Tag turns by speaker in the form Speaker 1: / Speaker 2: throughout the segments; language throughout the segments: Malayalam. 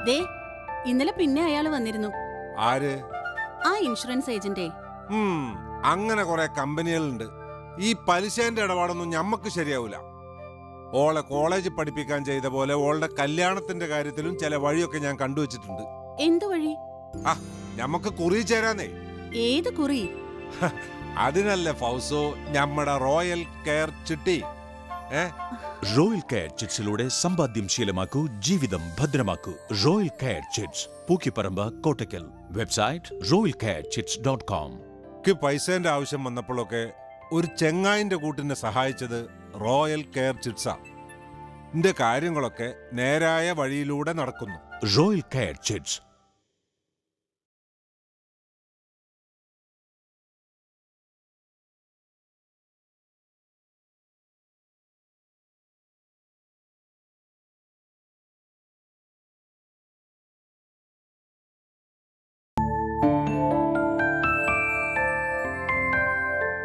Speaker 1: ദേ ഇന്നലെ പിന്നെ അയാൾ വന്നിരുന്നു.
Speaker 2: ആര്?
Speaker 1: ആ ഇൻഷുറൻസ് ഏജന്റ്.
Speaker 2: അങ്ങനെ കുറെ കമ്പനികളുണ്ട്. ഈ പലിശേന്റെ ഇടപാടൊന്നും ഞമ്മക്ക് ശരിയാവൂല. ഓളെ കോളേജ് പഠിപ്പിക്കാൻ ചെയ്ത പോലെ ഓളുടെ കല്യാണത്തിന്റെ കാര്യത്തിലും ചില വഴിയൊക്കെ ഞാൻ കണ്ടുവച്ചിട്ടുണ്ട്.
Speaker 1: എന്തു വഴി?
Speaker 2: ഞമ്മക്ക് കുറി ചേരാന്നേ.
Speaker 1: ഏത് കുറി?
Speaker 2: അതിനല്ലേ ഫൗസോ ഞമ്മടെ റോയൽ കെയർ ചിട്ടി.
Speaker 3: റോയൽ കെയർ ചിറ്റ്സിലൂടെ സമ്പാദ്യം ശീലമാക്കൂ, ജീവിതം ഭദ്രമാക്കൂ. Royal Care Chits, Pookkiparamba, Kottakkal. Website royalcarechits.com.
Speaker 2: പൈസേന്റെ ആവശ്യം വന്നപ്പോഴൊക്കെ ഒരു ചെങ്ങായിന്റെ കൂട്ടിനെ സഹായിച്ചത് റോയൽ കെയർ ചിറ്റ്സാ. എന്റെ കാര്യങ്ങളൊക്കെ നേരായ വഴിയിലൂടെ നടക്കുന്നു.
Speaker 3: Royal Care Chits.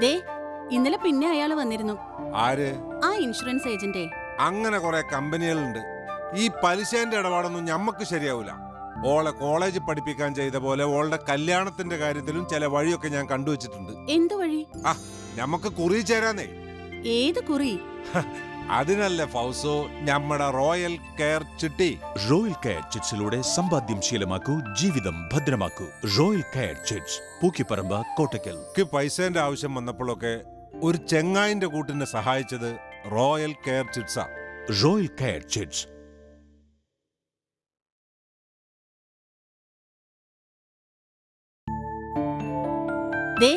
Speaker 1: ദേ ഇന്നലെ പിന്നെ അയാൾ വന്നിരുന്നു.
Speaker 2: ആര്?
Speaker 1: ആ ഇൻഷുറൻസ് ഏജന്റ്.
Speaker 2: അങ്ങനെ കുറെ കമ്പനികളുണ്ട്. ഈ പലിശേന്റെ ഇടപാടൊന്നും ഞമ്മക്ക് ശരിയാവൂല. ഓളെ കോളേജ് പഠിപ്പിക്കാൻ ചെയ്ത പോലെ ഓളുടെ കല്യാണത്തിന്റെ കാര്യത്തിലും ചില വഴിയൊക്കെ ഞാൻ കണ്ടുവച്ചിട്ടുണ്ട്.
Speaker 1: എന്തു വഴി?
Speaker 2: ഞമ്മക്ക് കുറി ചേരാന്നേ.
Speaker 1: ഏത് കുറി?
Speaker 2: അതിനല്ലേ ഫൗസോ ഞമ്മടെ റോയൽ കെയർ ചിട്ടി.
Speaker 3: റോയൽ കെയർ ചിറ്റ്സിലൂടെ സമ്പാദ്യം ശീലമാക്കൂ, ജീവിതം ഭദ്രമാക്കൂ. Royal Care Chits, Pookkiparamba, Kottakkal.
Speaker 2: പൈസേന്റെ ആവശ്യം വന്നപ്പോഴൊക്കെ ഒരു ചെങ്ങായിന്റെ കൂട്ടിനെ സഹായിച്ചത് റോയൽ കെയർ ചിറ്റ്സാ.
Speaker 3: Royal Care Chits.
Speaker 1: ദേ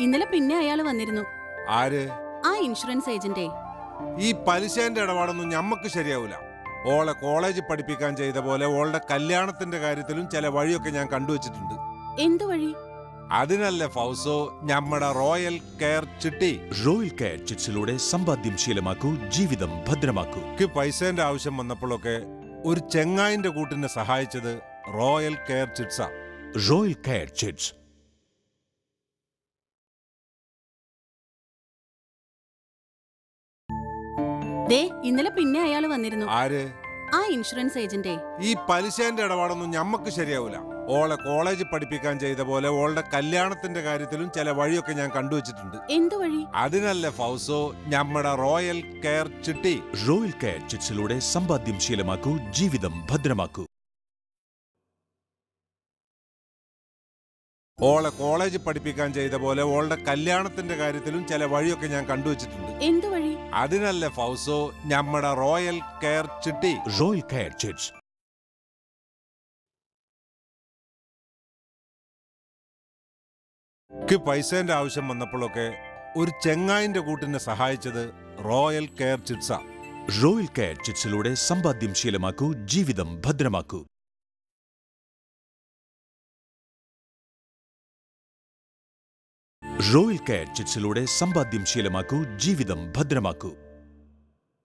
Speaker 1: ഇന്നലെ പിന്നെ അയാൾ വന്നിരുന്നു.
Speaker 2: ആര്?
Speaker 1: ആ ഇൻഷുറൻസ് ഏജന്റ്.
Speaker 2: ഈ പലിശേന്റെ ഇടപാടൊന്നും ഞമ്മക്ക് ശരിയാവൂല. ഓളെ കോളേജ് പഠിപ്പിക്കാൻ ചെയ്ത പോലെ ഓളുടെ കല്യാണത്തിന്റെ കാര്യത്തിലും ചില വഴിയൊക്കെ ഞാൻ കണ്ടുവച്ചിട്ടുണ്ട്.
Speaker 1: എന്തു വഴി?
Speaker 2: അതിനല്ലേ ഫൗസോ ഞമ്മടെ റോയൽ കെയർ ചിട്ടി.
Speaker 3: റോയൽ കെയർ ചിറ്റ്സിലൂടെ സമ്പാദ്യം ശീലമാക്കൂ, ജീവിതം ഭദ്രമാക്കൂ.
Speaker 2: പൈസേന്റെ ആവശ്യം വന്നപ്പോഴൊക്കെ ഒരു ചെങ്ങായിന്റെ കൂട്ടിനെ സഹായിച്ചത് റോയൽ കെയർ ചിറ്റ്സാ.
Speaker 3: Royal Care Chits.
Speaker 1: ദേ ഇന്നലെ പിന്നെ അയാൾ വന്നിരുന്നു.
Speaker 2: ആര്?
Speaker 1: ആ ഇൻഷുറൻസ് ഏജന്റ്.
Speaker 2: ഈ പലിശേന്റെ ഇടപാടൊന്നും ഞമ്മക്ക് ശരിയാവൂല. ഓളെ കോളേജ് പഠിപ്പിക്കാൻ ചെയ്ത പോലെ ഓളുടെ കല്യാണത്തിന്റെ കാര്യത്തിലും ചില വഴിയൊക്കെ ഞാൻ കണ്ടുവച്ചിട്ടുണ്ട്.
Speaker 1: എന്തു വഴി?
Speaker 2: അതിനല്ലേ ഫൗസോ ഞമ്മടെ റോയൽ കെയർ ചിട്ടി.
Speaker 3: റോയൽ കെയർ ചിറ്റ്സിലൂടെ സമ്പാദ്യം ശീലമാക്കൂ, ജീവിതം ഭദ്രമാക്കൂ.
Speaker 2: ഓളെ കോളേജ് പഠിപ്പിക്കാൻ ചെയ്ത പോലെ ഓളുടെ കല്യാണത്തിന്റെ കാര്യത്തിലും ചില വഴിയൊക്കെ ഞാൻ കണ്ടുവച്ചിട്ടുണ്ട്.
Speaker 1: എന്തു വഴി?
Speaker 2: അതിനല്ലേ ഫൗസോ ഞമ്മടെ റോയൽ കെയർ ചിട്ടി.
Speaker 3: Royal Care Chits.
Speaker 2: പൈസേന്റെ ആവശ്യം വന്നപ്പോഴൊക്കെ ഒരു ചെങ്ങായിന്റെ കൂട്ടിനെ സഹായിച്ചത് റോയൽ കെയർ ചിറ്റ്സാ.
Speaker 3: റോയൽ കെയർ ചിറ്റ്സിലൂടെ സമ്പാദ്യം ശീലമാക്കൂ, ജീവിതം ഭദ്രമാക്കൂ. റോയൽ കെയർ ചിറ്റ്സിലൂടെ സമ്പാദ്യം ശീലമാക്കൂ, ജീവിതം ഭദ്രമാക്കൂ.